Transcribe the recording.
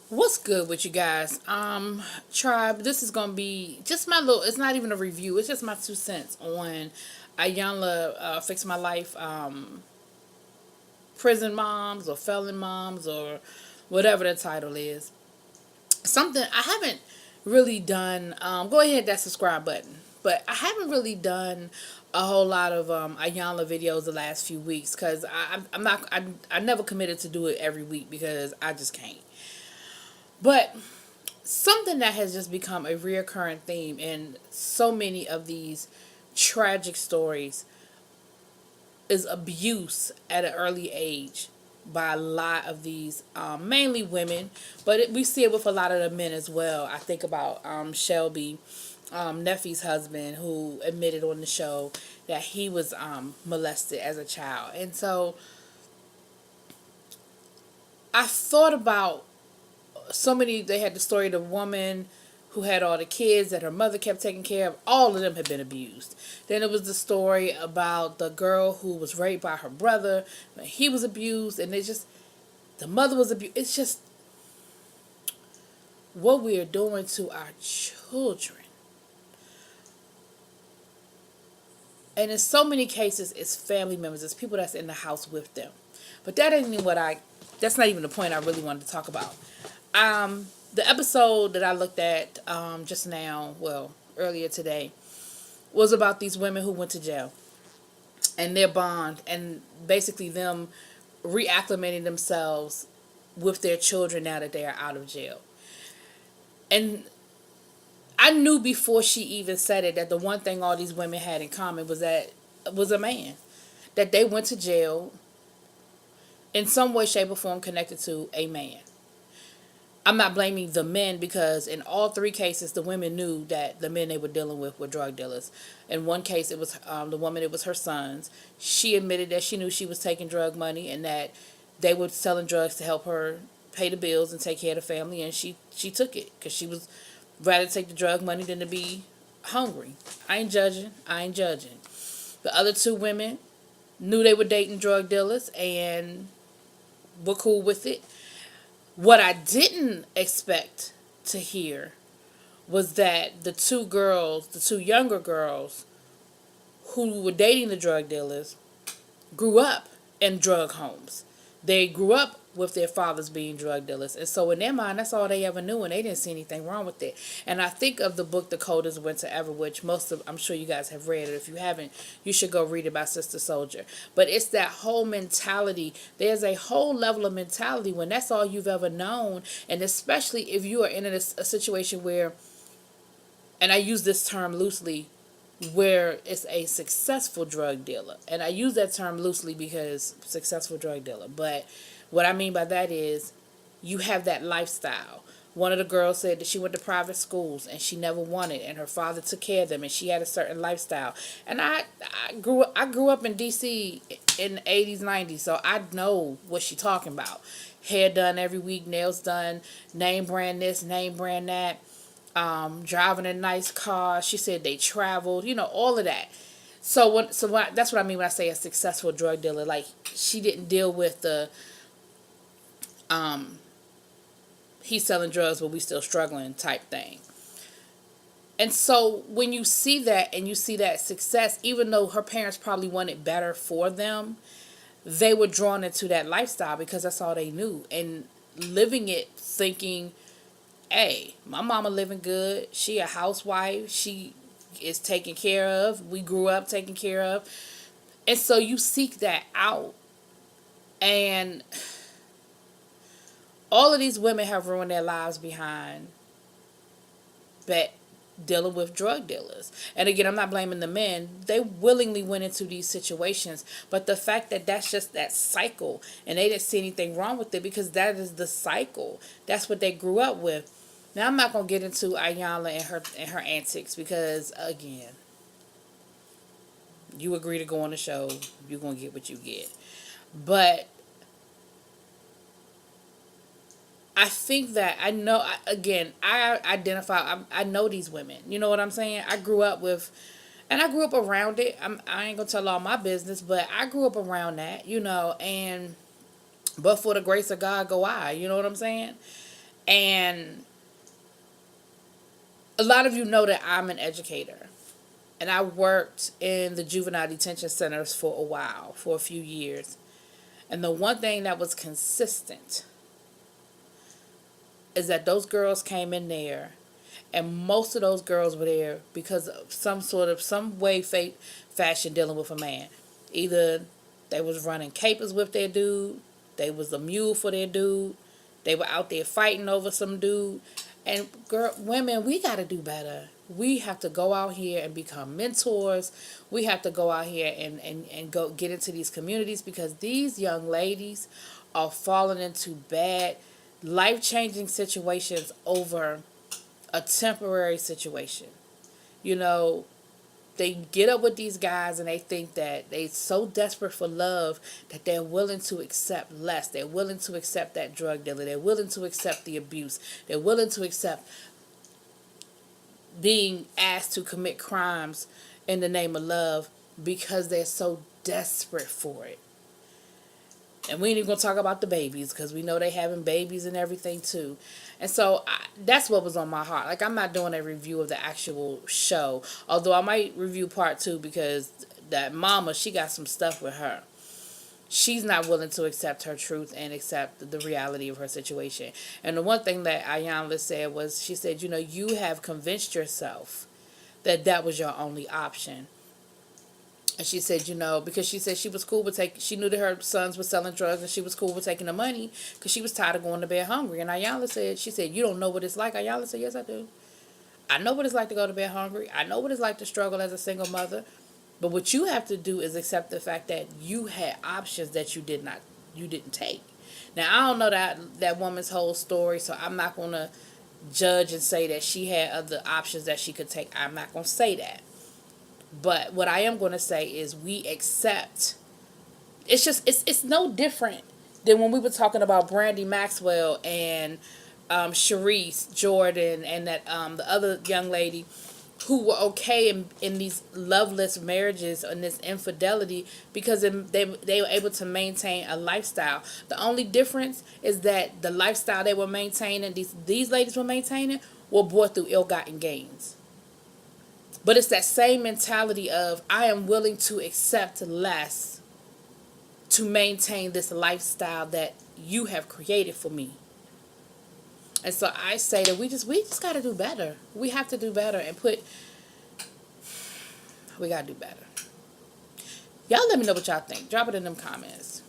What's good with you guys? Tribe, this is gonna be just my little, it's not even a review, it's just my 2 cents on Iyanla Fix My Life, prison moms or felon moms or whatever the title is. Something I haven't really done, go ahead and hit that subscribe button. But I haven't really done a whole lot of Iyanla videos the last few weeks because I'm not, I never committed to do it every week because I just can't. But something that has just become a reoccurring theme in so many of these tragic stories is abuse at an early age by a lot of these, mainly women, but we see it with a lot of the men as well. I think about Shelby, Neffy's husband, who admitted on the show that he was molested as a child. And so I thought about so many. They had the story of the woman who had all the kids that her mother kept taking care of. All of them had been abused. Then it was the story about the girl who was raped by her brother. He was abused, and it's just the mother was abused. It's just what we are doing to our children. And in so many cases, it's family members, it's people that's in the house with them. But that ain't even that's not even the point I really wanted to talk about. The episode that I looked at just now, well, earlier today, was about these women who went to jail and their bond and basically them reacclimating themselves with their children now that they are out of jail. And I knew before she even said it that the one thing all these women had in common was that was a man. That they went to jail in some way, shape, or form connected to a man. I'm not blaming the men because in all three cases, the women knew that the men they were dealing with were drug dealers. In one case, it was the woman, it was her sons. She admitted that she knew she was taking drug money and that they were selling drugs to help her pay the bills and take care of the family. And she took it because she was rather take the drug money than to be hungry. I ain't judging. I ain't judging. The other two women knew they were dating drug dealers and were cool with it. What I didn't expect to hear was that the two girls, the two younger girls who were dating the drug dealers, grew up in drug homes. They grew up with their fathers being drug dealers. And so in their mind, that's all they ever knew, and they didn't see anything wrong with it. And I think of the book, The Coldest Winter Ever, which I'm sure you guys have read it. If you haven't, you should go read it by Sister Soldier. But it's that whole mentality. There's a whole level of mentality when that's all you've ever known. And especially if you are in a situation where, and I use this term loosely, where it's a successful drug dealer. And I use that term loosely because successful drug dealer. But what I mean by that is you have that lifestyle. One of the girls said that she went to private schools and she never wanted, and her father took care of them, and she had a certain lifestyle. And I grew up in DC in the 80s, 90s, so I know what she's talking about. Hair done every week, nails done, name brand this, name brand that. Driving a nice car. She said they traveled, all of that. That's what I mean when I say a successful drug dealer. Like, she didn't deal with the he's selling drugs but we still struggling type thing. And so when you see that and you see that success, even though her parents probably wanted better for them, they were drawn into that lifestyle because that's all they knew, and living it thinking, hey, my mama living good. She a housewife. She is taken care of. We grew up taken care of. And so you seek that out. And all of these women have ruined their lives behind that dealing with drug dealers. And again, I'm not blaming the men. They willingly went into these situations. But the fact that that's just that cycle and they didn't see anything wrong with it because that is the cycle. That's what they grew up with. Now, I'm not going to get into Iyanla and her antics because, again, you agree to go on the show, you're going to get what you get. But I think that I know, again, I identify, I know these women. You know what I'm saying? I grew up around it. I ain't going to tell all my business, but I grew up around that, and but for the grace of God go I, you know what I'm saying? And a lot of you know that I'm an educator. And I worked in the juvenile detention centers for a while, for a few years. And the one thing that was consistent is that those girls came in there, and most of those girls were there because of some way, fate, fashion dealing with a man. Either they was running capers with their dude, they was a mule for their dude, they were out there fighting over some dude. And women, we got to do better. We have to go out here and become mentors. We have to go out here and go get into these communities, because these young ladies are falling into bad, life-changing situations over a temporary situation. You know, they get up with these guys and they think that they're so desperate for love that they're willing to accept less. They're willing to accept that drug dealer. They're willing to accept the abuse. They're willing to accept being asked to commit crimes in the name of love because they're so desperate for it. And we ain't even going to talk about the babies, because we know they having babies and everything too. And so that's what was on my heart. Like, I'm not doing a review of the actual show, although I might review part 2, because that mama, she got some stuff with her. She's not willing to accept her truth and accept the reality of her situation. And the one thing that Iyanla said was, she said, you know, you have convinced yourself that that was your only option. And she said, you know, because she said she was cool with she knew that her sons were selling drugs, and she was cool with taking the money because she was tired of going to bed hungry. And Iyanla said, she said, you don't know what it's like. Iyanla said, yes, I do. I know what it's like to go to bed hungry. I know what it's like to struggle as a single mother. But what you have to do is accept the fact that you had options that you didn't take. Now, I don't know that woman's whole story, so I'm not going to judge and say that she had other options that she could take. I'm not going to say that. But what I am going to say is we accept. It's no different than when we were talking about Brandy Maxwell and Sharice Jordan and that the other young lady who were okay in these loveless marriages and this infidelity because they were able to maintain a lifestyle. The only difference is that the lifestyle they were maintaining, these ladies were maintaining, were bought through ill-gotten gains. But it's that same mentality of, I am willing to accept less to maintain this lifestyle that you have created for me. And so I say that we just got to do better. We have to do better we got to do better. Y'all let me know what y'all think. Drop it in them comments.